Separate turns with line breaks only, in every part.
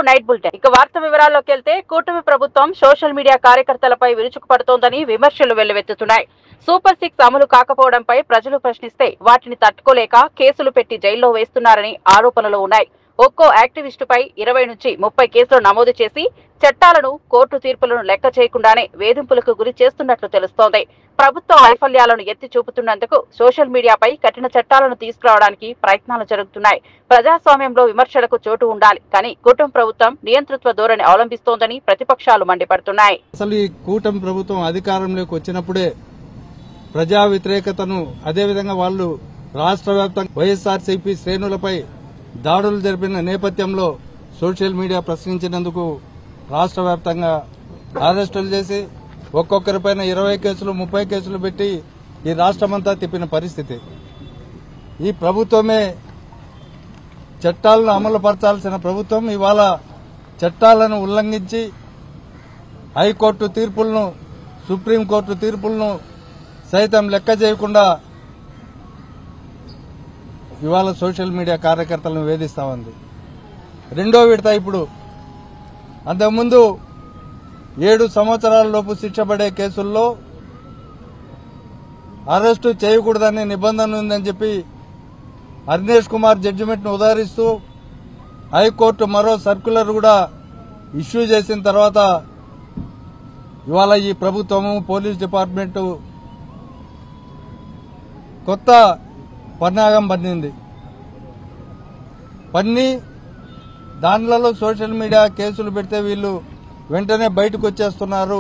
Night bulletin. ఇక వార్త వివరాల్లోకి వెళ్తే కూటమి ప్రభుత్వం సోషల్ మీడియా కార్యకర్తలపై విరుచుకుపడుతోందని విమర్శలు వెల్లువెత్తుతున్నాయి. సూపర్ 6 అమలు కాకపోవడంపై ప్రజలు ప్రశ్నిస్తే వాటిని తట్టుకోలేక కేసులు పెట్టి జైల్లో వేస్తున్నారని ఆరోపణలు ఉన్నాయి. ఒక్కో యాక్టివిస్టుపై 20 నుంచి 30 కేసులు నమోదు చేసి చట్టాలను, కోర్టు తీర్పులను లెక్క చేయకుండానే వేధింపులకు గురి చేస్తున్నట్లు తెలుస్తోంది. ప్రభుత్వ వైఫల్యాలను ఎత్తి చూపుతున్నందుకు సోషల్ మీడియాపై కఠిన చట్టాలను తీసుకురావడానికి ప్రయత్నాలు జరుగుతున్నాయి. ప్రజాస్వామ్యంలో విమర్శలకు చోటు ఉండాలి, కానీ కూటమి ప్రభుత్వం నియంతృత్వ ధోరణి అవలంబిస్తోందని ప్రతిపక్షాలు మండిపడుతున్నాయి.
అసలు ఈ కూటమి ప్రభుత్వం అధికారంలోకి వచ్చినప్పుడే ప్రజా వ్యతిరేకతను, అదేవిధంగా వాళ్ళు రాష్ట్ర వ్యాప్తంగా వైఎస్ఆర్సీపీ శ్రేణులపై దాడులు జరిపిన నేపథ్యంలో సోషల్ మీడియా ప్రశ్నించినందుకు రాష్ట్ర వ్యాప్తంగా అరెస్టులు చేసి ఒక్కొక్కరిపైన 20 కేసులు 30 కేసులు పెట్టి ఈ రాష్ట్రమంతా తిప్పిన పరిస్థితి. ఈ ప్రభుత్వమే చట్టాలను అమలు పరచాల్సిన ప్రభుత్వం ఇవాళ చట్టాలను ఉల్లంఘించి హైకోర్టు తీర్పులను, సుప్రీంకోర్టు తీర్పులను సైతం లెక్క చేయకుండా ఇవాళ సోషల్ మీడియా కార్యకర్తలను వేధిస్తా ఉంది. రెండో విడత ఇప్పుడు. అంతకుముందు 7 సంవత్సరాల లోపు శిక్ష పడే కేసుల్లో అరెస్టు చేయకూడదనే నిబంధన ఉందని చెప్పి అర్నేష్ కుమార్ జడ్జిమెంట్ ను ఉదాహరిస్తూ హైకోర్టు మరో సర్క్యులర్ కూడా ఇష్యూ చేసిన తర్వాత ఇవాళ ఈ ప్రభుత్వము, పోలీస్ డిపార్ట్మెంటు కొత్త పన్నాగం పన్ని దానిలలో సోషల్ మీడియా కేసులు పెడితే వీళ్ళు వెంటనే బయటకు వచ్చేస్తున్నారు.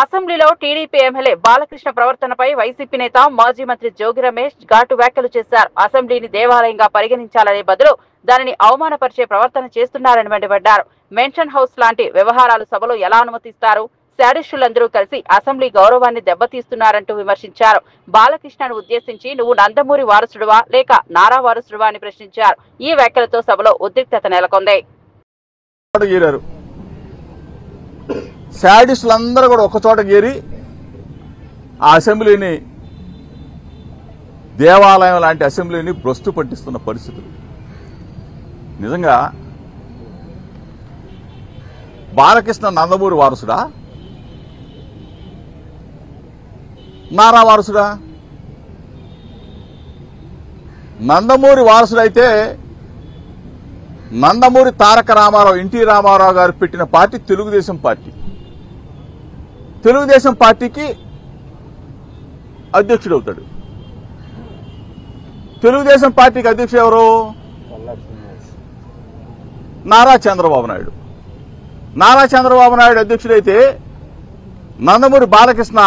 అసెంబ్లీలో టీడీపీ ఎమ్మెల్యే బాలకృష్ణ ప్రవర్తనపై వైసీపీ నేత మాజీ మంత్రి జోగి రమేష్ ఘాటు వ్యాఖ్యలు చేశారు. అసెంబ్లీని దేవాలయంగా పరిగణించాలనే బదులు దానిని అవమానపరిచే ప్రవర్తన చేస్తున్నారని మండిపడ్డారు. మెన్షన్ హౌస్ లాంటి వ్యవహారాలు సభలో ఎలా అనుమతిస్తారు? శాడిస్టులందరూ కలిసి అసెంబ్లీ గౌరవాన్ని దెబ్బతీస్తున్నారంటూ విమర్శించారు. బాలకృష్ణను ఉద్దేశించి నువ్వు నందమూరి వారసుడువా లేక నారా వారసుడువా అని ప్రశ్నించారు. ఈ వ్యాఖ్యలతో సభలో ఉద్రిక్తత నెలకొంది.
శాడిస్టులందరూ కూడా ఒక్కచోట చేరి ఆ అసెంబ్లీని, దేవాలయం లాంటి అసెంబ్లీని భ్రష్టు పట్టిస్తున్న పరిస్థితులు. నిజంగా బాలకృష్ణ నందమూరి వారసుడా, నారా వారసుడా? నందమూరి వారసుడైతే నందమూరి తారక రామారావు, ఎన్టీ రామారావు గారు పెట్టిన పార్టీ తెలుగుదేశం పార్టీ. తెలుగుదేశం పార్టీకి అధ్యక్షుడవుతాడు. తెలుగుదేశం పార్టీకి అధ్యక్షుడు ఎవరు? నారా చంద్రబాబు నాయుడు. నారా చంద్రబాబు నాయుడు అధ్యక్షుడైతే నందమూరి బాలకృష్ణ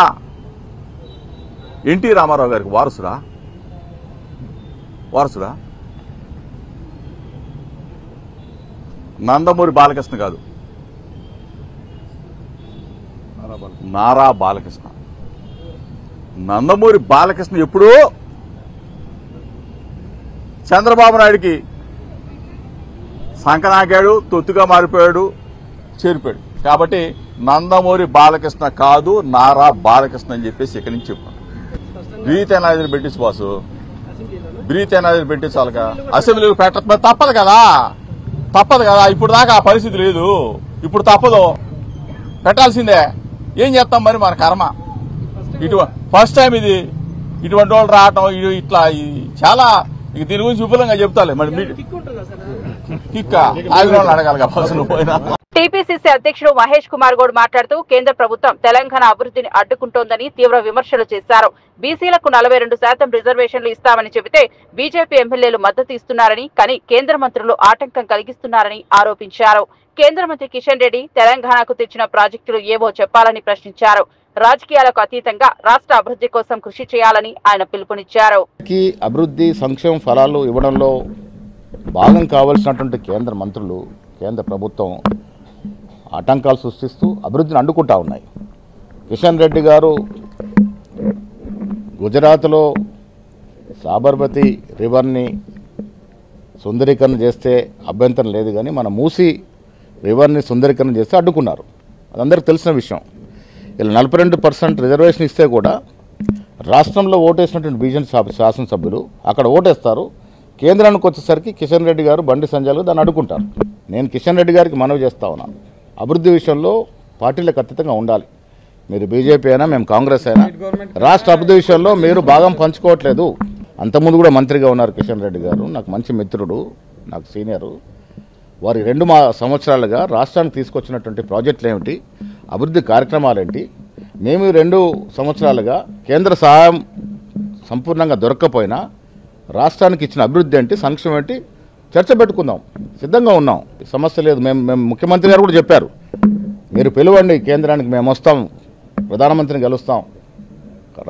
ఎన్టీ రామారావు గారికి వారసుడా? నందమూరి బాలకృష్ణ కాదు, నారా బాలకృష్ణ. నందమూరి బాలకృష్ణ ఎప్పుడూ చంద్రబాబు నాయుడికి సంకనాకాడు, తొత్తుగా మారిపోయాడు, చేరిపోయాడు. కాబట్టి నందమూరి బాలకృష్ణ కాదు, నారా బాలకృష్ణ అని చెప్పేసి ఇక్కడి నుంచి చెప్పాను. బ్రీత్ ఎనాలజీలు పెట్టించు బాసు, బ్రీత్ ఎనాలజీలు పెట్టించాలిగా. అసెంబ్లీలు పెట్ట తప్పదు కదా. ఇప్పుడు దాకా ఆ పరిస్థితి లేదు, ఇప్పుడు తప్పదు, పెట్టాల్సిందే. ఏం చేస్తాం మరి, మన కర్మ. ఫస్ట్ టైం ఇది, ఇటువంటి వాళ్ళు రావటం, ఇట్లా చాలా. దీని గురించి విపులంగా చెప్తాలే. మరి కిక్క అడగాలి బస్సులు పోయినా.
టీపీసీసీ అధ్యక్షుడు మహేష్ కుమార్ గౌడ్ మాట్లాడుతూ కేంద్ర ప్రభుత్వం తెలంగాణ అభివృద్ధిని అడ్డుకుంటోందని తీవ్ర విమర్శలు చేశారు. బీసీలకు 42% రిజర్వేషన్లు ఇస్తామని చెబితే బీజేపీ ఎమ్మెల్యేలు మద్దతు ఇస్తున్నారని, కానీ కేంద్ర మంత్రులు ఆటంకం కలిగిస్తున్నారని ఆరోపించారు. కేంద్ర మంత్రి కిషన్ రెడ్డి తెలంగాణకు తెచ్చిన ప్రాజెక్టులు ఏవో చెప్పాలని ప్రశ్నించారు. రాజకీయాలకు అతీతంగా రాష్ట్ర అభివృద్ధి కోసం కృషి చేయాలని ఆయన పిలుపునిచ్చారు.
అభివృద్ధి సంక్షేమ ఫలాలు ఇవ్వడంలో భాగం కావాల్సినటువంటి కేంద్ర మంత్రులు, కేంద్ర ప్రభుత్వం ఆటంకాలు సృష్టిస్తూ అభివృద్ధిని అడ్డుకుంటా ఉన్నాయి. కిషన్ రెడ్డి గారు గుజరాత్లో సాబర్మతి రివర్ని సుందరీకరణ చేస్తే అభ్యంతరం లేదు, కానీ మన మూసీ రివర్ని సుందరీకరణ చేస్తే అడ్డుకున్నారు. అది అందరికీ తెలిసిన విషయం. ఇలా 42% రిజర్వేషన్ ఇస్తే కూడా రాష్ట్రంలో ఓటేసినటువంటి బీజేపీ శాసనసభ్యులు అక్కడ ఓటేస్తారు. కేంద్రానికి వచ్చేసరికి కిషన్ రెడ్డి గారు, బండి సంజయ్ గారు దాన్ని అడ్డుకుంటారు. నేను కిషన్ రెడ్డి గారికి మనవి చేస్తా ఉన్నాను, అభివృద్ధి విషయంలో పార్టీలకు అతీతంగా ఉండాలి. మీరు బీజేపీ అయినా మేము కాంగ్రెస్ అయినా రాష్ట్ర అభివృద్ధి విషయంలో మీరు భాగం పంచుకోవట్లేదు. అంతకుముందు కూడా మంత్రిగా ఉన్నారు కిషన్ రెడ్డి గారు, నాకు మంచి మిత్రుడు, నాకు సీనియరు. వారి 2 సంవత్సరాలుగా రాష్ట్రానికి తీసుకొచ్చినటువంటి ప్రాజెక్టులు ఏమిటి, అభివృద్ధి కార్యక్రమాలు ఏంటి, మేము 2 సంవత్సరాలుగా కేంద్ర సహాయం సంపూర్ణంగా దొరక్కపోయినా రాష్ట్రానికి ఇచ్చిన అభివృద్ధి ఏంటి, సంక్షేమం ఏంటి చర్చ పెట్టుకుందాం, సిద్ధంగా ఉన్నాం, సమస్య లేదు. మేము ముఖ్యమంత్రి గారు కూడా చెప్పారు, మీరు పిలవండి కేంద్రానికి, మేము వస్తాం, ప్రధానమంత్రిని కలుస్తాం,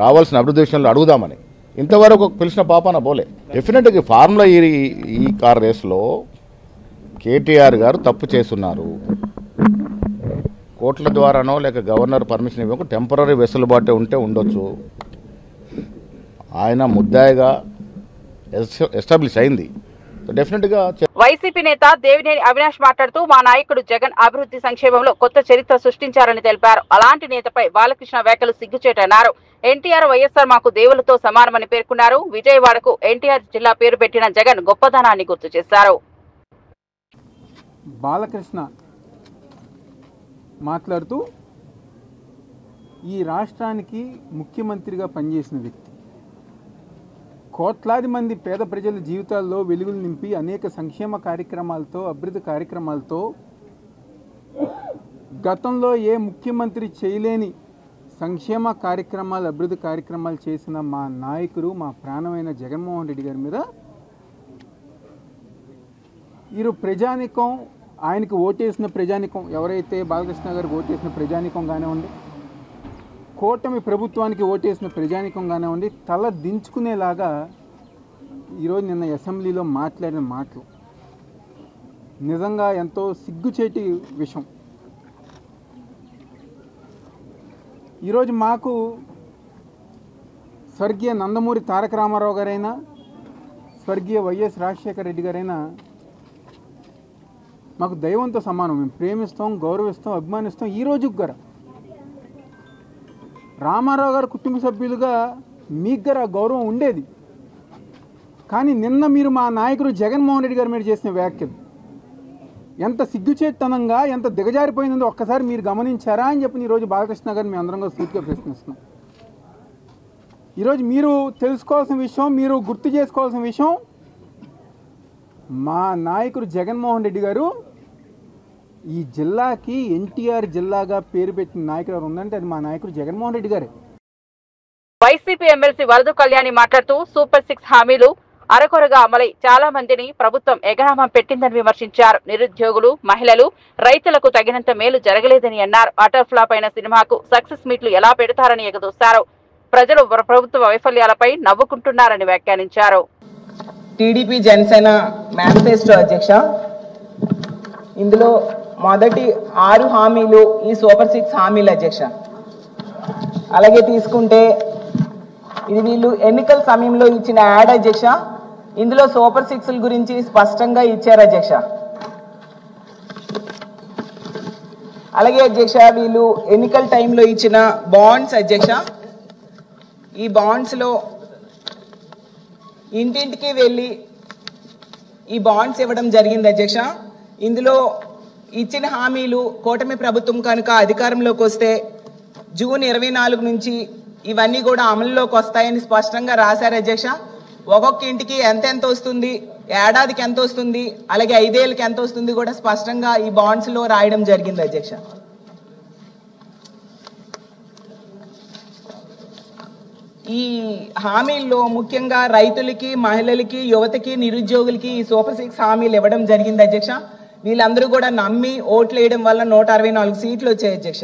రావాల్సిన అభివృద్ధి విషయంలో అడుగుదామని. ఇంతవరకు పిలిచిన పాపాన పోలే. డెఫినెట్గా ఫార్ములా ఈ కార్ రేసులో కేటీఆర్ గారు తప్పు చేస్తున్నారు. కోర్టుల ద్వారానో లేక గవర్నర్ పర్మిషన్ ఇవ్వక టెంపరీ వెసులుబాటు ఉంటే ఉండొచ్చు. ఆయన ముద్దాయిగా ఎస్టాబ్లిష్ అయింది. డెఫినెట్గా
వైసీపీ నేత దేవినేని అవినాష్ మాట్లాడుతూ మా నాయకుడు జగన్ అభివృద్ధి సంక్షేమంలో కొత్త చరిత్ర సృష్టించారని తెలిపారు. అలాంటి నేతపై బాలకృష్ణ వ్యాఖ్యలు సిగ్గుచేటన్నారు. ఎన్టీఆర్ వైఎస్ఆర్ మాకు దేవులతో సమానమని పేర్కొన్నారు. విజయవాడకు ఎన్టీఆర్ జిల్లా పేరు పెట్టిన జగన్ గొప్పదనాన్ని గుర్తు చేశారు.
బాలకృష్ణ మాట్లాడుతూ ఈ రాష్ట్రానికి ముఖ్యమంత్రిగా పనిచేసిన వ్యక్తి, కోట్లాది మంది పేద ప్రజల జీవితాల్లో వెలుగులు నింపి అనేక సంక్షేమ కార్యక్రమాలతో, అభివృద్ధి కార్యక్రమాలతో గతంలో ఏ ముఖ్యమంత్రి చేయలేని సంక్షేమ కార్యక్రమాలు, అభివృద్ధి కార్యక్రమాలు చేసిన మా నాయకుడు, మా ప్రాణమైన జగన్మోహన్ రెడ్డి గారి మీద ఈరోజు ప్రజానికం, ఆయనకు ఓటేసిన ప్రజానికం, ఎవరైతే బాలకృష్ణ గారికి ఓటేసిన ప్రజానికం కానివ్వండి, కూటమి ప్రభుత్వానికి ఓటేసిన ప్రజానికం కానివ్వండి, తల దించుకునేలాగా ఈరోజు నిన్న అసెంబ్లీలో మాట్లాడిన మాటలు నిజంగా ఎంతో సిగ్గుచేటి విషయం. ఈరోజు మాకు స్వర్గీయ నందమూరి తారక రామారావు గారైనా, స్వర్గీయ వైఎస్ రాజశేఖర రెడ్డి గారైనా మాకు దైవంతో సమానం. మేము ప్రేమిస్తాం, గౌరవిస్తాం, అభిమానిస్తాం. ఈ రోజుకి గారు రామారావు గారు కుటుంబ సభ్యులుగా మీకు గారు ఆ గౌరవం ఉండేది. కానీ నిన్న మీరు మా నాయకుడు జగన్మోహన్ రెడ్డి గారి మీద చేసిన వ్యాఖ్యలు ఎంత సిగ్గుచేతనంగా, ఎంత దిగజారిపోయిందో ఒక్కసారి మీరు గమనించారా అని చెప్పి ఈరోజు బాలకృష్ణ గారిని మేము అందరం సూటిగా ప్రశ్నిస్తున్నాం. ఈరోజు మీరు తెలుసుకోవాల్సిన విషయం, మీరు గుర్తు చేసుకోవాల్సిన విషయం, మా నాయకుడు జగన్మోహన్ రెడ్డి గారు ఈ జిల్లాకి ఎన్టీఆర్ జిల్లాగా పేరు పెట్టిన నాయకుడు ఎవరు ఉందంటే అది మా నాయకుడు జగన్మోహన్ రెడ్డి గారే.
వైసీపీ ఎమ్మెల్సీ వరదు కళ్యాణి మాట్లాడుతూ సూపర్ 6 హామీలు అరకొరగా అమలై చాలా మందిని ప్రభుత్వం ఎగనామం పెట్టిందని విమర్శించారు. నిరుద్యోగులు, మహిళలు, రైతులకు తగినంత మేలు జరగలేదని అన్నారు. అటర్ ఫ్లాప్ అయిన సినిమాకు సక్సెస్ మీట్లు ఎలా పెడతారని ఎగదూశారు. ప్రజలు ప్రభుత్వ వైఫల్యాలపై నవ్వుకుంటున్నారని వ్యాఖ్యానించారు.
టీడీపీ జనసేన మేనిఫెస్టో అధ్యక్ష, ఇందులో మొదటి 6 హామీలు ఈ సూపర్ 6 హామీలు అధ్యక్ష. అలాగే తీసుకుంటే ఇది వీళ్ళు ఎన్నికల సమయంలో ఇచ్చిన యాడ్ అధ్యక్ష. ఇందులో సూపర్ 6ల గురించి స్పష్టంగా ఇచ్చారు అధ్యక్ష. అలాగే అధ్యక్ష వీళ్ళు ఎన్నికల టైంలో ఇచ్చిన బాండ్స్ అధ్యక్ష, ఈ బాండ్స్లో ఇంటింటికి వెళ్ళి ఈ బాండ్స్ ఇవ్వడం జరిగింది అధ్యక్ష. ఇందులో ఇచ్చిన హామీలు కూటమి ప్రభుత్వం కనుక అధికారంలోకి వస్తే జూన్ 24 నుంచి ఇవన్నీ కూడా అమలులోకి వస్తాయని స్పష్టంగా రాశారు అధ్యక్ష. ఒక్కొక్క ఇంటికి ఎంత వస్తుంది, ఏడాదికి ఎంత వస్తుంది, అలాగే 5 ఏళ్ళకి ఎంత వస్తుంది కూడా స్పష్టంగా ఈ బాండ్స్లో రాయడం జరిగింది అధ్యక్ష. ఈ హామీల్లో ముఖ్యంగా రైతులకి, మహిళలకి, యువతకి, నిరుద్యోగులకి ఈ సూపర్ 6 హామీలు ఇవ్వడం జరిగింది అధ్యక్ష. వీళ్ళందరూ కూడా నమ్మి ఓట్లు వేయడం వల్ల 164 సీట్లు వచ్చాయి అధ్యక్ష.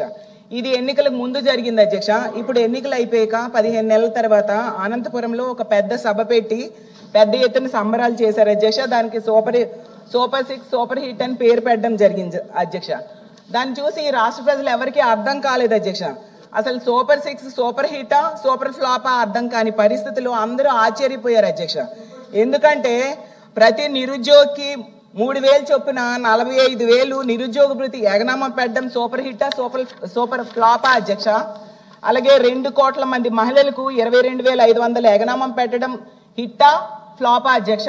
ఇది ఎన్నికలకు ముందు జరిగింది అధ్యక్ష. ఇప్పుడు ఎన్నికలు అయిపోయాక 15 నెలల తర్వాత అనంతపురంలో ఒక పెద్ద సభ పెట్టి పెద్ద ఎత్తున సంబరాలు చేశారు అధ్యక్ష. దానికి సూపర్ 6 సూపర్ హిట్ అని పేరు పెట్టడం జరిగింది అధ్యక్ష. దాన్ని చూసి రాష్ట్ర ప్రజలు ఎవరికీ అర్థం కాలేదు అధ్యక్ష. అసలు సూపర్ 6 సూపర్ హిటా, సూపర్ ఫ్లాపా అర్థం కాని పరిస్థితుల్లో అందరూ ఆశ్చర్యపోయారు అధ్యక్ష. ఎందుకంటే ప్రతి నిరుద్యోగికి 3,000 చొప్పున 45,000 నిరుద్యోగ భృతి ఎగనామా పెట్టడం సూపర్ హిట్టా, సూపర్ ఫ్లాపా అధ్యక్ష. అలాగే 2 కోట్ల మంది మహిళలకు 22,500 ఎగనామం పెట్టడం హిట్టా, ఫ్లాపా అధ్యక్ష.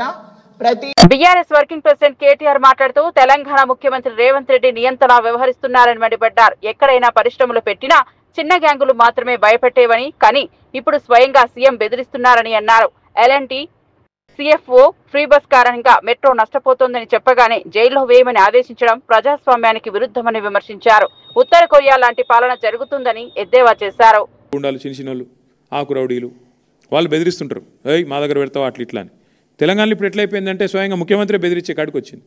బీఆర్ఎస్ వర్కింగ్ ప్రెసిడెంట్ కేటీఆర్ మాట్లాడుతూ తెలంగాణ ముఖ్యమంత్రి రేవంత్ రెడ్డి నియంత్రణ వ్యవహరిస్తున్నారని మండిపడ్డారు. ఎక్కడైనా పరిశ్రమలు పెట్టినా చిన్న గ్యాంగులు మాత్రమే భయపెట్టేవని, కానీ ఇప్పుడు స్వయంగా సీఎం బెదిరిస్తున్నారని అన్నారు. ఎల్ఎన్టీ సిఎఫ్ఓ ఫ్రీ బస్ కారణంగా మెట్రో నష్టపోతోందని చెప్పగానే జైల్లో వేయమని ఆదేశించడం ప్రజాస్వామ్యానికి విరుద్ధమని విమర్శించారు. ఉత్తర కొరియా లాంటి పాలన జరుగుతుందని ఎద్దేవా చేశారు.
ఆకురౌడీలు వాళ్ళు బెదిరిస్తుంటారు, మా దగ్గర పెడతావా అట్లా ఇట్లా అని. తెలంగాణలో ఇప్పుడు ఎట్లయిపోయిందంటే స్వయంగా ముఖ్యమంత్రి బెదిరించే కాడికి వచ్చింది.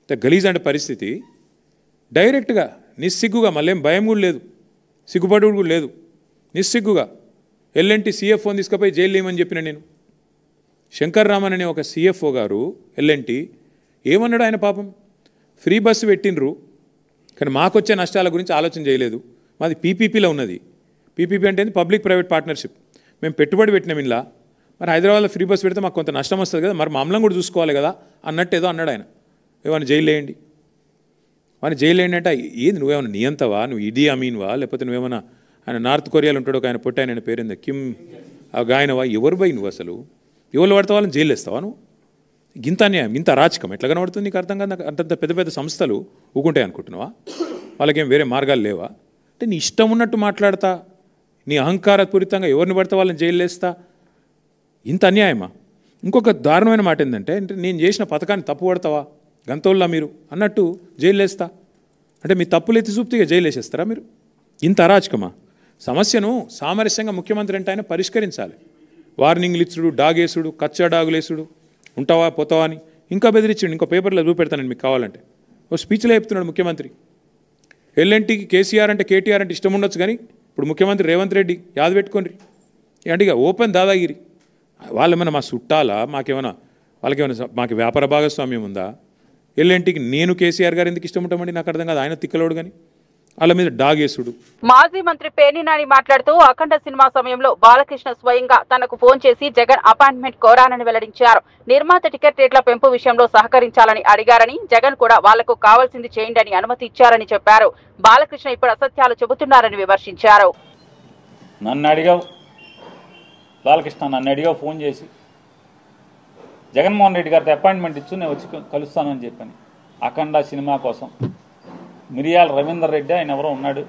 గలీజ్ అంటే పరిస్థితి. డైరెక్ట్గా నిస్సిగ్గుగా, మళ్ళీ భయం కూడా లేదు, సిగ్గుపడు కూడా లేదు, నిస్సిగ్గుగా ఎల్ఎన్టీ సిఎఫ్ఓని తీసుకుపోయి జైలు వేయమని చెప్పిన నేను. శంకర్ రామన్ అనే ఒక సిఎఫ్ఓ గారు ఎల్ఎన్టీ ఏమన్నాడు ఆయన? పాపం ఫ్రీ బస్సు పెట్టినరు, కానీ మాకొచ్చే నష్టాల గురించి ఆలోచన చేయలేదు. మాది పీపీపీలో ఉన్నది. పీపీపీ అంటే పబ్లిక్ ప్రైవేట్ పార్ట్నర్షిప్. మేము పెట్టుబడి పెట్టినాం ఇలా, మరి హైదరాబాద్లో ఫ్రీ బస్ పెడితే మాకు కొంత నష్టం వస్తుంది కదా, మరి మమ్మల్ని కూడా చూసుకోవాలి కదా అన్నట్టు ఏదో అన్నాడు ఆయన. ఏమైనా జైలు వేయండి, వాడిని జైలు వేయండి అంటే ఏది నువ్వేమైనా నియంతవా, నువ్వు ఇడీ అమీన్వా, లేకపోతే నువ్వేమైనా ఆయన నార్త్ కొరియాలో ఉంటాడు ఒక ఆయన పొట్టి ఆయన పేరుందా కిమ్ గాయనవా, ఎవరు బై నువ్వు అసలు? ఎవరు పడితే వాళ్ళని జైలు వేస్తావా నువ్వు? ఇంత అన్యాయం, ఇంత అరాచకం ఎట్లా కనబడుతుంది నీకు అర్థం కాదు. అంతంత పెద్ద పెద్ద సంస్థలు ఊకుంటాయి అనుకుంటున్నావా? వాళ్ళకేం వేరే మార్గాలు లేవా? అంటే నీ ఇష్టం ఉన్నట్టు మాట్లాడతా, నీ అహంకారపూరితంగా ఎవరిని పడితే వాళ్ళని జైలు వేస్తా, ఇంత అన్యాయమా? ఇంకొక దారుణమైన మాట ఏంటంటే, నేను చేసిన పథకాన్ని తప్పు పడతావా గంతోళ్ళ మీరు అన్నట్టు జైలు వేస్తా అంటే మీ తప్పులు ఎత్తి చూపుతూ జైలు వేసేస్తారా మీరు? ఇంత అరాచకమా? సమస్యను సామరస్యంగా ముఖ్యమంత్రి అంటే ఆయన పరిష్కరించాలి. వార్నింగ్లు ఇచ్చుడు, డాగేసుడు, కచ్చా డాగులేసుడు, ఉంటావా పోతావా అని ఇంకా బెదిరించాడు. ఇంకో పేపర్లో చూపెడతానండి మీకు కావాలంటే. ఓ స్పీచ్లో చెప్తున్నాడు ముఖ్యమంత్రి. ఎల్ఎన్టీకి కేసీఆర్ అంటే కేటీఆర్ అంటే ఇష్టం ఉండొచ్చు, కానీ ఇప్పుడు ముఖ్యమంత్రి రేవంత్ రెడ్డి యాద పెట్టుకోండి అంటే ఇక ఓపెన్ దాదాగిరి. వాళ్ళేమైనా మా చుట్టాలా, వాళ్ళకేమైనా మాకు వ్యాపార భాగస్వామ్యం ఉందా? ఎల్ఎన్టీకి నేను కేసీఆర్ గారు ఎందుకు ఇష్టం ఉంటామండి నాకు అర్థం కాదు. ఆయన తిక్కలోడు కానీ వాళ్ళ మీద డాగేసుడు.
మాజీ మంత్రి పేర్ని నాని మాట్లాడుతూ అఖండ సినిమా సమయంలో బాలకృష్ణ స్వయంగా తనకు ఫోన్ చేసి జగన్ అపాయింట్మెంట్ కోరానని వెల్లడించారు. నిర్మాత టికెట్ రేట్ల పెంపు విషయంలో సహకరించాలని అడిగారని, జగన్ కూడా వాళ్లకు కావాల్సింది చేయండి అని అనుమతి ఇచ్చారని చెప్పారు. బాలకృష్ణ ఇప్పుడు అసత్యాలు చెబుతున్నారని విమర్శించారు.
నన్ను అడిగావు బాలకృష్ణ, నన్ను అడిగావు ఫోన్ చేసి, జగన్మోహన్ రెడ్డి గారితో అపాయింట్మెంట్ ఇచ్చు నేను వచ్చి కలుస్తానని చెప్పాను. అఖండ సినిమా కోసం మిరియాల రవీందర్ రెడ్డి ఆయన ఎవరో ఉన్నాడు,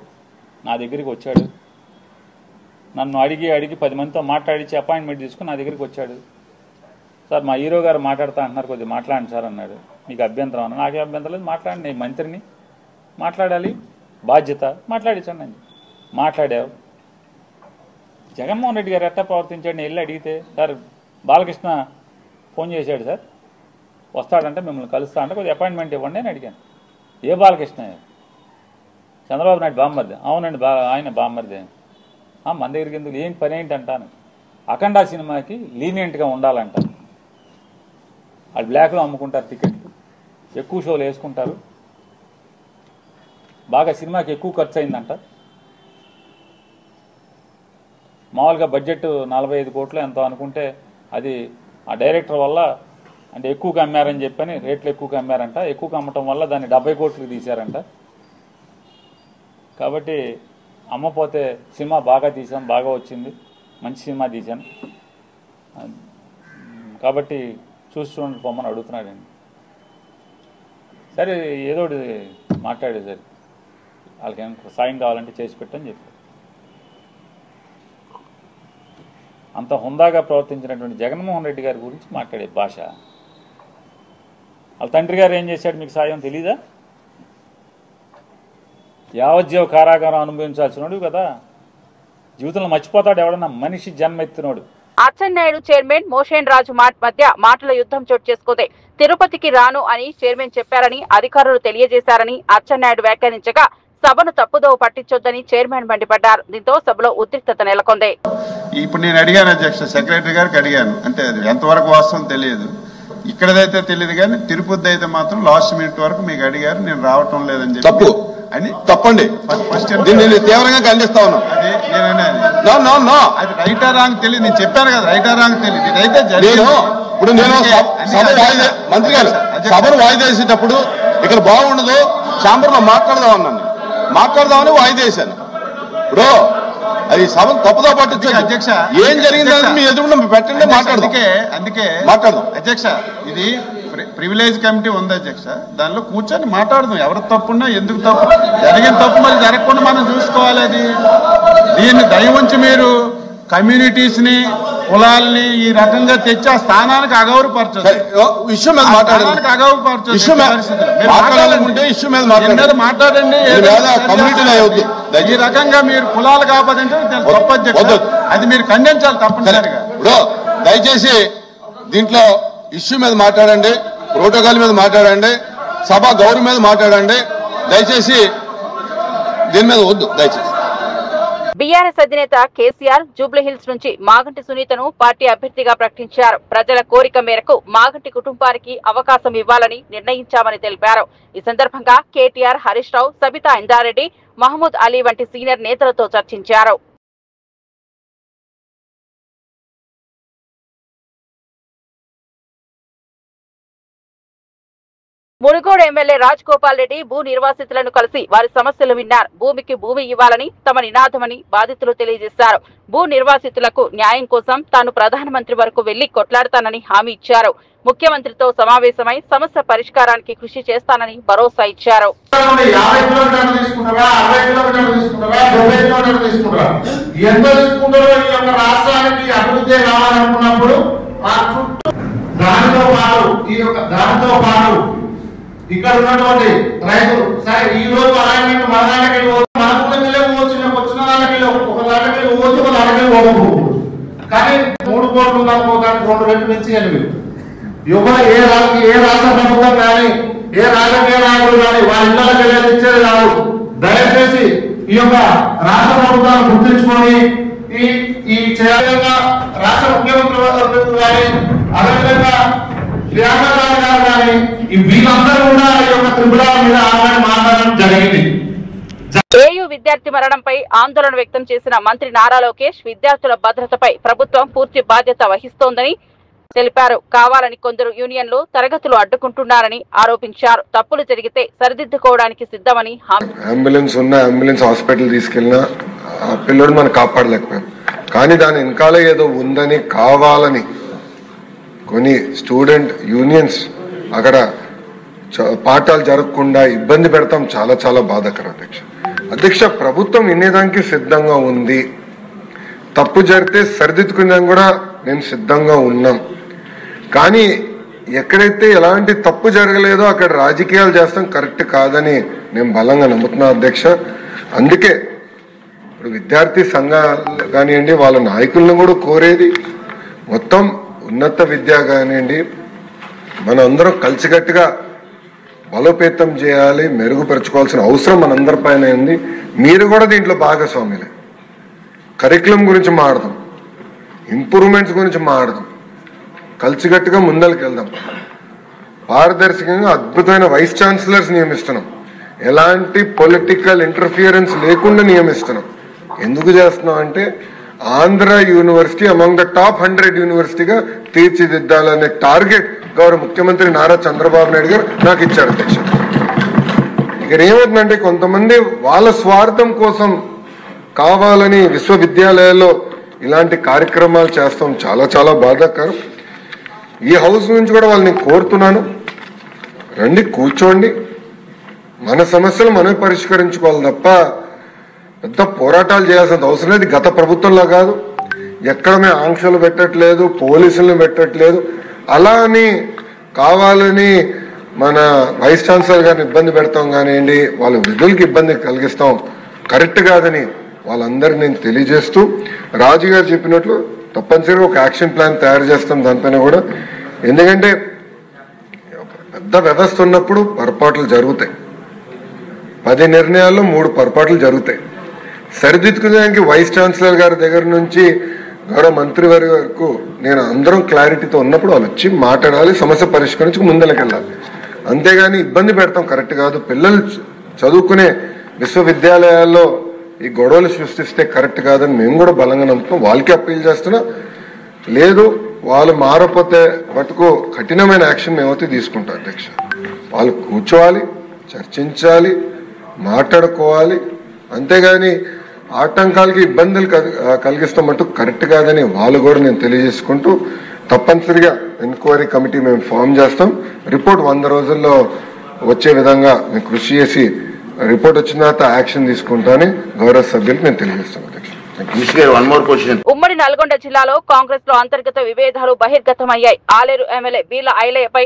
నా దగ్గరికి వచ్చాడు. నన్ను అడిగి 10 మందితో మాట్లాడించి అపాయింట్మెంట్ తీసుకుని నా దగ్గరికి వచ్చాడు. సార్ మా హీరో గారు మాట్లాడుతా అంటున్నారు, కొద్దిగా మాట్లాడండి సార్ అన్నాడు. మీకు అభ్యంతరం అన్నా? నాకే అభ్యంతరం లేదు, మాట్లాడండి, నేను మంత్రిని, మాట్లాడాలి, బాధ్యత, మాట్లాడించండి అని మాట్లాడావు. జగన్మోహన్ రెడ్డి గారు ఎట్టా ప్రవర్తించాడు? నేను వెళ్ళి అడిగితే, సార్ బాలకృష్ణ ఫోన్ చేశాడు సార్, వస్తాడంటే మిమ్మల్ని కలుస్తా అంటే కొద్దిగా అపాయింట్మెంట్ ఇవ్వండి అని అడిగాను. ఏ బాలకృష్ణ? చంద్రబాబు నాయుడు బామ్మర్ది. అవునండి, ఆయన బామ్మర్ది. మన దగ్గరికి ఎందుకు, ఏం పని ఏంటి అంటాను. అఖండ సినిమాకి లీనియంట్గా ఉండాలంట. వాళ్ళు బ్లాక్లో అమ్ముకుంటారు టికెట్లు, ఎక్కువ షోలు వేసుకుంటారు, బాగా సినిమాకి ఎక్కువ ఖర్చు అయిందంట. మామూలుగా బడ్జెట్ 45 కోట్లు ఎంతో అనుకుంటే అది ఆ డైరెక్టర్ వల్ల అంటే ఎక్కువగా అమ్మారని చెప్పని రేట్లు ఎక్కువగా అమ్మారంట. ఎక్కువగా అమ్మటం వల్ల దాన్ని 70 కోట్లు తీశారంట. కాబట్టి అమ్మపోతే సినిమా బాగా తీసాం, బాగా వచ్చింది, మంచి సినిమా తీశాను, కాబట్టి చూడండి పొమ్మని అడుగుతున్నాడండి. సరే ఏదో మాట్లాడే సరే వాళ్ళకి సాయం కావాలంటే చేసి పెట్టని చెప్పి అంత హుందాగా ప్రవర్తించినటువంటి జగన్మోహన్ రెడ్డి గారి గురించి మాట్లాడే భాష. వాళ్ళ తండ్రి గారు ఏం చేశాడు మీకు సాయం తెలీదా? యావజ్జీవ కారాగారం అనుభవించాల్సినోడు కదా, జీవితంలో మర్చిపోతాడు ఎవడన్నా మనిషి జన్మెత్తినోడు.
అచ్చెన్నాయుడు చైర్మన్ మోషన్ రాజు మధ్య మాటల యుద్ధం చోటు చేసుకుంది. తిరుపతికి రాను అని చైర్మన్ చెప్పారని అధికారులు తెలియజేశారని అచ్చెన్నాయుడు వ్యాఖ్యానించగా సభను తప్పుదోవ పట్టించొద్దని చైర్మన్ మండిపడ్డారు. దీంతో సభలో ఉద్రిక్తత నెలకొంది.
ఇప్పుడు నేను అడిగాను అధ్యక్ష, సెక్రటరీ గారికి అడిగాను, అంటే అది ఎంతవరకు వాస్తవం తెలియదు, ఇక్కడదైతే తెలియదు కానీ తిరుపతి అయితే మాత్రం లాస్ట్ మినిట్ వరకు మీకు అడిగారు, నేను రావటం లేదని చెప్పి. తప్పు అని తప్పండి, ఫస్ట్ తీవ్రంగా ఖండిస్తా ఉన్నాను. అది రైటా రాంగ్ తెలియదు, నేను చెప్పాను కదా రైటా రాంగ్ తెలియదు. ఇదైతే ఇప్పుడు నేను మంత్రి గారు సభను వాయిదా వేసేటప్పుడు ఇక్కడ బాగుండదు, ఛాంబర్లో మాట్లాడదామని వాయిదా వేశాను. ఇప్పుడు
అది సభ తప్పుదో పట్టించండి
అధ్యక్ష.
ఏం జరిగిందని మీ ఎదురుకుండా పెట్టండి, మాట్లాడదాం.
అందుకే
మాట్లాడదాం
అధ్యక్ష. ఇది ప్రివిలేజ్ కమిటీ ఉంది అధ్యక్ష, దానిలో కూర్చొని మాట్లాడదాం. ఎవరు తప్పున్నా ఎందుకు తప్పు జరిగిన తప్పు మళ్ళీ జరగకుండా మనం చూసుకోవాలి. అది దీన్ని దయ ఉంచి మీరు కమ్యూనిటీస్ ని కులాల్ని ఈ రకంగా తెచ్చి ఆ స్థానానికి అగౌరవపరచదు.
ఇష్యూ మీద మాట్లాడాలంటే
అగౌరవపరచదు.
ఇష్యూ మీద
మాట్లాడండి.
కమ్యూనిటీలో అయ్యొద్దు.
ఈ రకంగా మీరు కులాలు కాకపోతే తప్పు అధ్యక్ష, అది మీరు ఖండించాలి తప్పనిసరిగా.
ఇప్పుడు దయచేసి దీంట్లో ఇష్యూ మీద మాట్లాడండి, ప్రోటోకాల్ మీద మాట్లాడండి, సభ గౌరవం మీద మాట్లాడండి. దయచేసి దీని మీద వద్దు. దయచేసి
బీఆర్ఎస్ అధినేత కేసీఆర్ జూబ్లీహిల్స్ నుంచి మాగంటి సునీతను పార్టీ అభ్యర్థిగా ప్రకటించారు. ప్రజల కోరిక మేరకు మాగంటి కుటుంబానికి అవకాశం ఇవ్వాలని నిర్ణయించామని తెలిపారు. ఈ సందర్భంగా కేటీఆర్, హరీష్ రావు, సబితా ఇందారెడ్డి, మహమూద్ అలీ వంటి సీనియర్ నేతలతో చర్చించారు. మునుగోడు ఎమ్మెల్యే రాజ్ గోపాల్ రెడ్డి భూ నిర్వాసితులను కలిసి వారి సమస్యలు విన్నారు. భూమికి భూమి ఇవ్వాలని తమ నినాదమని బాధితులు తెలియజేశారు. భూ నిర్వాసితులకు న్యాయం కోసం తాను ప్రధానమంత్రి వరకు వెళ్లి కొట్లాడతానని హామీ ఇచ్చారు. ముఖ్యమంత్రితో సమావేశమై సమస్య పరిష్కారానికి కృషి చేస్తానని భరోసా ఇచ్చారు.
ఇక్కడ ఉన్నటువంటి రైతులు సరే ఈ రోజు అలాంటి మన దానికి వచ్చిన దానికి ఒక దానికి పోవచ్చు, ఒక దానికి పోకపోవచ్చు. కానీ 3 కోట్లు ఉందనుకోవడానికి 2 రెట్లు నుంచి 8. యువత ఏ రాష్ట్ర ప్రభుత్వం కానీ ఏ రాజకీయ నాయకులు కానీ వాళ్ళ ఇళ్లకి ఇచ్చేది కాదు. దయచేసి ఈ యొక్క రాష్ట్ర ప్రభుత్వాన్ని గుర్తించుకొని ఈ చేయాలంగా రాష్ట్ర ముఖ్యమంత్రి కానీ అదేవిధంగా వీళ్ళందరూ కూడా ఈ యొక్క త్రిపుర మీద మాట్లాడడం జరిగింది.
ఏయూ విద్యార్థి మరణంపై ఆందోళన వ్యక్తం చేసిన మంత్రి నారా లోకేష్ విద్యార్థుల భద్రతపై ప్రభుత్వం పూర్తి బాధ్యత వహిస్తోందని తెలిపారు. కావాలని కొందరు యూనియన్లు తరగతులు అడ్డుకుంటున్నారని ఆరోపించారు. తప్పులు జరిగితే సరిదిద్దుకోవడానికి సిద్ధమని
అంబులెన్స్ హాస్పిటల్ తీసుకెళ్లినా ఆ పిల్లడు మనం కాపాడలేకపోయాం. కానీ దాని వెనకాల ఏదో ఉందని కావాలని కొన్ని స్టూడెంట్ యూనియన్స్ అక్కడ పాఠాలు జరగకుండా ఇబ్బంది పెడతాం. చాలా చాలా బాధాకరం అధ్యక్ష. ప్రభుత్వం వినేదానికి సిద్ధంగా ఉంది. తప్పు జరిగితే సరిదిద్దుకునేదానికి కూడా మేము సిద్ధంగా ఉన్నాం. కానీ ఎక్కడైతే ఎలాంటి తప్పు జరగలేదో అక్కడ రాజకీయాలు చేస్తాం కరెక్ట్ కాదని నేను బలంగా నమ్ముతున్నా అధ్యక్ష. అందుకే ఇప్పుడు విద్యార్థి సంఘాలు కానివ్వండి, వాళ్ళ నాయకులను కూడా కోరేది మొత్తం ఉన్నత విద్య కానివ్వండి మనందరం కలిసికట్టుగా బలోపేతం చేయాలి, మెరుగుపరచుకోవాల్సిన అవసరం మనందరి పైన ఉంది. మీరు కూడా దీంట్లో భాగస్వాములే. కరికులం గురించి మాట్లాడదాం, ఇంప్రూవ్మెంట్స్ గురించి మాట్లాడదాం, కలిసికట్టుగా ముందరికి వెళ్దాం. పారదర్శకంగా అద్భుతమైన వైస్ ఛాన్సలర్స్ నియమిస్తున్నాం. ఎలాంటి పొలిటికల్ ఇంటర్ఫియరెన్స్ లేకుండా నియమిస్తున్నాం. ఎందుకు చేస్తున్నాం అంటే Andhra university among the top 100 యూనివర్సిటీగా తీర్చిదిద్దాలనే టార్గెట్ గౌరవ ముఖ్యమంత్రి నారా చంద్రబాబు నాయుడు గారు నాకు ఇచ్చారు అధ్యక్ష. ఇక్కడ ఏమవుతుందంటే కొంతమంది వాళ్ళ స్వార్థం కోసం కావాలని విశ్వవిద్యాలయాల్లో ఇలాంటి కార్యక్రమాలు చేస్తాం. చాలా చాలా బాధాకరం. ఈ హౌస్ నుంచి కూడా వాళ్ళని కోరుతున్నాను, రండి కూర్చోండి, మన సమస్యలు మనమే పరిష్కరించుకోవాలి తప్ప పెద్ద పోరాటాలు చేయాల్సిన అవసరం లేదు. గత ప్రభుత్వంలో కాదు, ఎక్కడ మేము ఆంక్షలు పెట్టట్లేదు, పోలీసులను పెట్టట్లేదు. అలా అని కావాలని మన వైస్ ఛాన్సలర్ గారిని ఇబ్బంది పెడతాం కానివ్వండి, వాళ్ళ విధులకి ఇబ్బంది కలిగిస్తాం కరెక్ట్ కాదని వాళ్ళందరినీ నేను తెలియజేస్తూ, రాజు గారు చెప్పినట్లు తప్పనిసరిగా ఒక యాక్షన్ ప్లాన్ తయారు చేస్తాం దానిపైన కూడా. ఎందుకంటే పెద్ద వ్యవస్థ ఉన్నప్పుడు పొరపాట్లు జరుగుతాయి. 10 నిర్ణయాల్లో 3 పొరపాట్లు జరుగుతాయి. సరిదిద్దుకునేదానికి వైస్ ఛాన్సలర్ గారి దగ్గర నుంచి గౌరవ మంత్రి వారి వరకు నేను అందరం క్లారిటీతో ఉన్నప్పుడు వాళ్ళు వచ్చి మాట్లాడాలి, సమస్య పరిష్కరించి ముందరకెళ్ళాలి. అంతేగాని ఇబ్బంది పెడతాం కరెక్ట్ కాదు. పిల్లలు చదువుకునే విశ్వవిద్యాలయాల్లో ఈ గొడవలు సృష్టిస్తే కరెక్ట్ కాదని మేము కూడా బలంగా నమ్ముతాం. వాళ్ళకి అప్పీల్ చేస్తున్నా. లేదు వాళ్ళు మారకపోతే మటుకు కఠినమైన యాక్షన్ మేమైతే తీసుకుంటాం అధ్యక్ష. వాళ్ళు కూర్చోవాలి, చర్చించాలి, మాట్లాడుకోవాలి. అంతేగాని ఆటంకాలకి ఇబ్బందులు కలిగిస్తాం మటు కరెక్ట్ కాదని వాళ్ళు కూడా నేను తెలియజేసుకుంటూ తప్పనిసరిగా ఎంక్వైరీ కమిటీ మేము ఫామ్ చేస్తాం. రిపోర్ట్ 100 రోజుల్లో వచ్చే విధంగా మేము కృషి చేసి రిపోర్ట్ వచ్చిన తర్వాత యాక్షన్ తీసుకుంటామని గౌరవ సభ్యులకు నేను తెలియజేస్తాను.
ఉమ్మడి నల్గొండ జిల్లాలో కాంగ్రెస్ లో అంతర్గత విభేదాలు బహిర్గతమయ్యాయి. ఆలేరు ఎమ్మెల్యే బీర్ల ఐలయ్యపై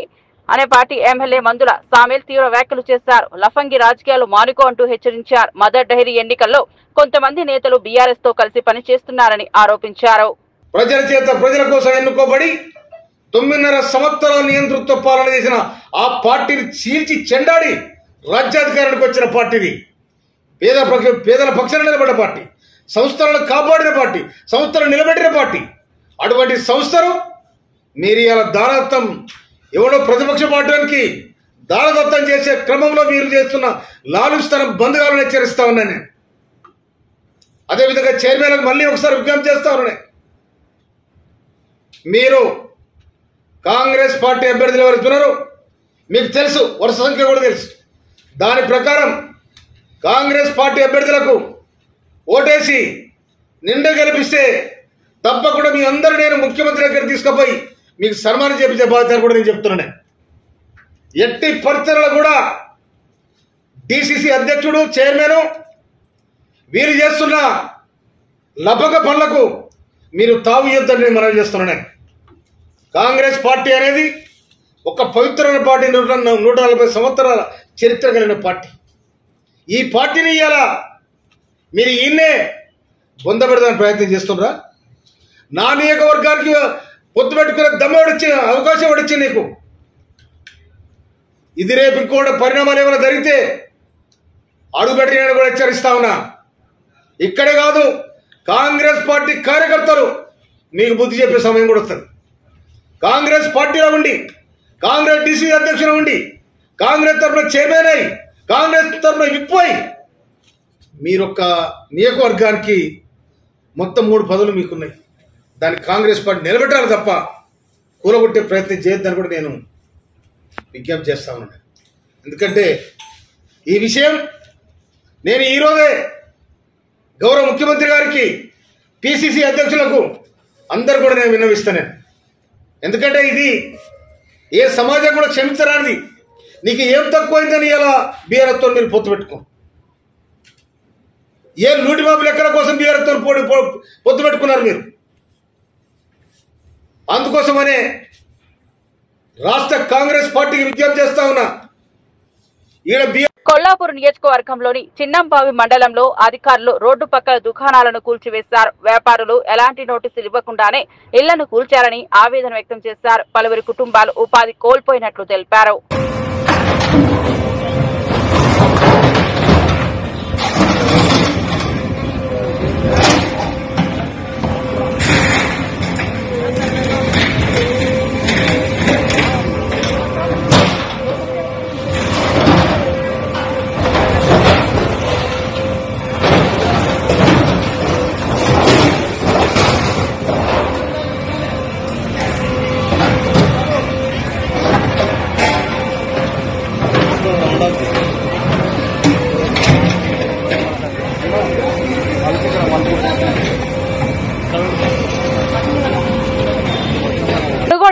అనే పార్టీ ఎమ్మెల్యే మందుల సామేల్ తీవ్ర వ్యాఖ్యలు చేశారు. లఫంగి రాజకీయాలు మానుకో అంటూ హెచ్చరించారు. మదర్ డైరీ ఎన్నికల్లో కొంతమంది నేతలు బీఆర్ఎస్ తో కలిసి పనిచేస్తున్నారని ఆరోపించారు.
ప్రజల చేత ప్రజల కోసం ఎన్నుకోబడి 9.5 సంవత్సరాల నియంతృత్వ పాలన చేసిన ఆ పార్టీని చీల్చి చెండాడి రాజ్యాధికారానికి వచ్చిన పార్టీని, పేదల పక్షాన నిలబడ్డ పార్టీ, సంస్థలను కాపాడిన పార్టీ, సంస్థలను నిలబెట్టిన పార్టీ. అటువంటి సంస్థను మీరు ఇలా దానదత్తం ఎవడో ప్రతిపక్ష పార్టీకి దానదత్తం చేసే క్రమంలో మీరు చేస్తున్న లాలుస్తనం బంద్ కావాలని హెచ్చరిస్తా ఉన్నాను నేను. అదేవిధంగా చైర్మన్లకు మళ్ళీ ఒకసారి విజ్ఞప్తి చేస్తా ఉన్నాను. మీరు కాంగ్రెస్ పార్టీ అభ్యర్థులు ఎవరైతే ఉన్నారో మీకు తెలుసు, వరుస సంఖ్య కూడా తెలుసు. దాని ప్రకారం కాంగ్రెస్ పార్టీ అభ్యర్థులకు ఓటేసి నిండా గెలిపిస్తే తప్పకుండా మీ అందరూ నేను ముఖ్యమంత్రి దగ్గర తీసుకుపోయి మీకు సన్మానం చేపించే బాధ్యత కూడా నేను చెప్తున్నాను. ఎట్టి పరిస్థితుల్లో కూడా డిసిసి అధ్యక్షుడు, చైర్మన్ వీరు చేస్తున్న లపక పనులకు మీరు తావు ఇవ్వద్దని నేను మనవి చేస్తున్నాను. కాంగ్రెస్ పార్టీ అనేది ఒక పవిత్రమైన పార్టీ, 140 సంవత్సరాల చరిత్ర కలిగిన పార్టీ. ఈ పార్టీని ఇవాళ మీరు ఈయన్నే బొందపెడదానికి ప్రయత్నం చేస్తున్నారా? నా నియోజకవర్గానికి పొత్తు పెట్టుకునే దమ్మడిచ్చి అవకాశం వచ్చింది నీకు. ఇది రేపు ఇంకోటి పరిణామాలు ఏమైనా జరిగితే అడుగుపెట్టి నేను కూడా హెచ్చరిస్తా ఉన్నా. ఇక్కడే కాదు, కాంగ్రెస్ పార్టీ కార్యకర్తలు మీకు బుద్ధి చెప్పే సమయం కూడా వస్తుంది. కాంగ్రెస్ పార్టీలో ఉండి, కాంగ్రెస్ డిసిసి అధ్యక్షులు ఉండి, కాంగ్రెస్ తరఫున చైర్మన్ అయి, కాంగ్రెస్ తరఫున విప్పోయి మీరొక్క నియోజకవర్గానికి మొత్తం 3 పదవులు మీకున్నాయి. దాన్ని కాంగ్రెస్ పార్టీ నిలబెట్టాలి తప్ప కూలగొట్టే ప్రయత్నం చేయొద్దని కూడా నేను విజ్ఞప్తి చేస్తా ఉన్నాను. ఎందుకంటే ఈ విషయం నేను ఈరోజే గౌరవ ముఖ్యమంత్రి గారికి, పిసిసి అధ్యక్షులకు అందరు కూడా నేను విన్నవిస్తాను. ఎందుకంటే ఇది ఏ సమాజం కూడా క్షమించరానిది. నీకు ఏం తక్కువైందని ఇలా బీఆర్ఎస్తో మీరు పొత్తు పెట్టుకో. ఏ లూటిబాబు లెక్కల కోసం బీఆర్ఎస్తో పొత్తు పెట్టుకున్నారు మీరు. అందుకోసమనే రాష్ట్ర కాంగ్రెస్ పార్టీకి విజ్ఞప్తి చేస్తా ఉన్నా.
కొల్లాపూర్ నియోజకవర్గంలోని చిన్నంబావి మండలంలో అధికారులు రోడ్డు పక్కల దుకాణాలను కూల్చివేశారు. వ్యాపారులు ఎలాంటి నోటీసులు ఇవ్వకుండానే ఇళ్లను కూల్చారని ఆవేదన వ్యక్తం చేశారు. పలువురి కుటుంబాలు ఉపాధి కోల్పోయినట్లు తెలిపారు.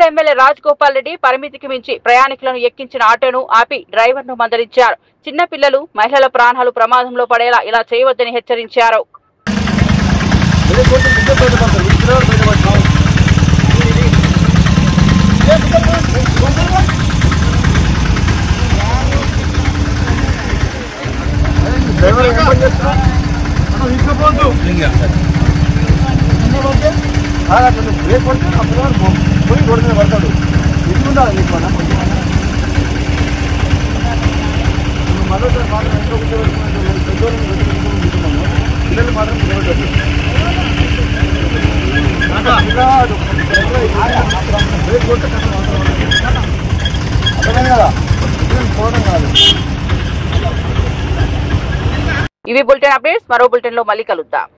ఎమ్మెల్యే రాజగోపాల్ రెడ్డి పరిమితికి మించి ప్రయాణికులను ఎక్కించిన ఆటోను ఆపి డ్రైవర్ను మందలించారు. చిన్న పిల్లలు, మహిళల ప్రాణాలు ప్రమాదంలో పడేలా ఇలా చేయవద్దని హెచ్చరించారు.
పడతాడు ఎదుగుండాలి పిల్లలు మాత్రం అర్థమే కదా పోవడం కాదు.
ఇవి బులెటిన్ అప్డేట్స్. మరో బులెటిన్ లో మళ్ళీ కలుద్దాం.